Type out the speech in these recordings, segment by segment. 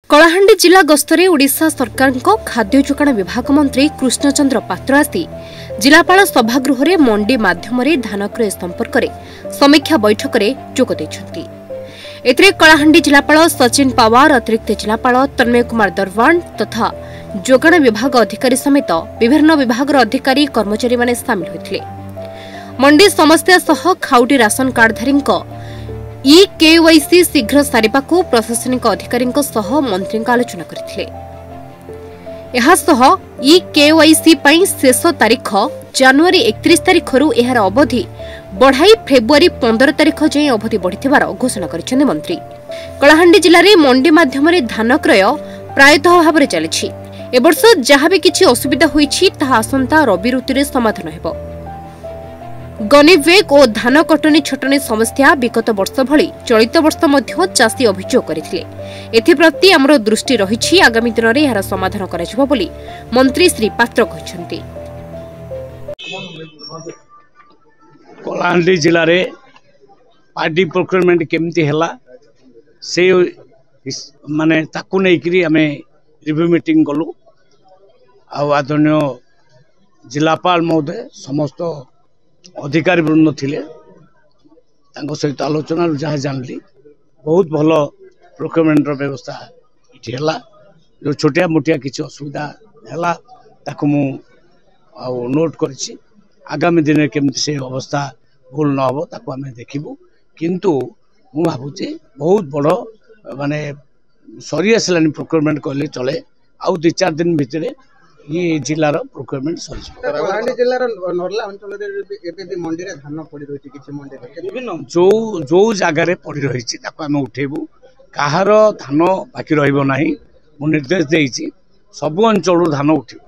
कलाहांडी जिला गस्तरे ओडिशा सरकार खाद्य जोगाण विभाग मंत्री कृष्णचंद्र पात्र आसी जिलापाल सभागृह में मंडी माध्यम धान क्रय संपर्क में समीक्षा बैठक में जोग देइछन्ति। एथिरे कलाहांडी जिलापाल सचिन पावार, अतिरिक्त जिलापाल तन्मय कुमार दरवान तथा जोगाण विभाग अधिकारी समेत विभिन्न विभाग अधिकारी कर्मचारी माने सामिल होइथिले। मंडी समस्या सह खाउटी राशन कार्डधारी केवाईसी शीघ्र सारिबा को प्रशासनिक अधिकारी मंत्री आलोचना करथिले। केवाईसी शेष तारीख जनवरी 31 तारीख एहार अवधि बढ़ाई फेब्रुआरी 15 तारीख जाए अवधि बढ़िथिबार घोषणा करिसेंति मंत्री। कलाहांडी जिले में मंडी माध्यम धान क्रय प्रायतः भाव में चली। एवर्ष जहाँ भी किसी असुविधा होईछि ताहा आसंता रबी ऋतु समाधान हेबो। गनीवेग और धान कटनी छटनी समस्या विगत वर्ष भली चलित वर्ष मध्य चाषी अभियोग करथिले। एथिप्रति हमर दृष्टि रहिछि। आगामी दिन में यार समाधान कराजिबो बोली मंत्री श्री पात्र कहछन्ति। कलाहांडी जिले में पार्टी प्रोक्योरमेंट केमती हैला से माने ताकू नेकरी आमे रिव्यू मीटिंग कलु। आदरणीय जिलापाल महोदय समस्त अधिकारी वृंद थिले सहित आलोचना जहाँ जानली बहुत भल प्रोक्योरमेंट व्यवस्था ये है। जो छोटिया मोटिया किसी असुविधा है ताकू मु नोट करिछि। आगामी दिन में केमती से अवस्था भूल न हो ताकू आमे देखिबु। किंतु मु भाबुछि बहुत बड़ माने सरी आसलानी प्रोक्योरमेंट कहले चले। आउ 2-4 दिन भितर ये जिलार प्रोक्योरमेंट सरी जो जो जगार पड़ी रही आम उठेबू। कहार धान बाकी रहिबो नाही। मु निर्देश देइछि सबु अंचल धान उठिबो।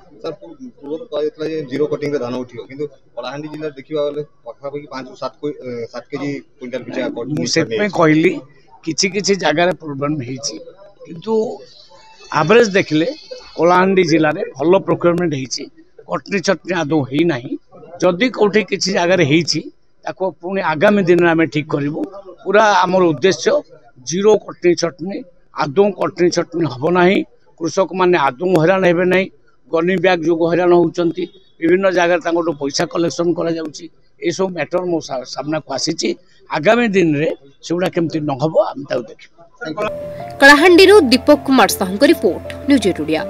जीरो कटिंग धान उठिबो किंतु कलाहांडी जिल्ला देखिबा बेले पाखापाखि 5-7 केजी क्विंटल पिछा मु सेतमे कहली किछि किछि जगार प्रॉब्लम हेछि। किंतु एवरेज देखले कलाहांडी जिले में भल प्रोक्योरमेंट होती। कटनी चटनी आदौ है ना। जदि कौटी किसी जगार पुणी आगामी दिन में ठीक करूँ। पूरा आमर उद्देश्य जीरो कटनी चटनी आदौ कटनी चटनी हम ना। कृषक मैंने आदौ हैरान हे ना। गनी बैग जो हैरान होती विभिन्न जगह पैसा कलेक्शन कर सब मैटर मो सामना को आसी। आगामी दिन में सेगुड़ा केमती न हम आम देखिए। Kalahandi Deepak Kumar Sahu report news India.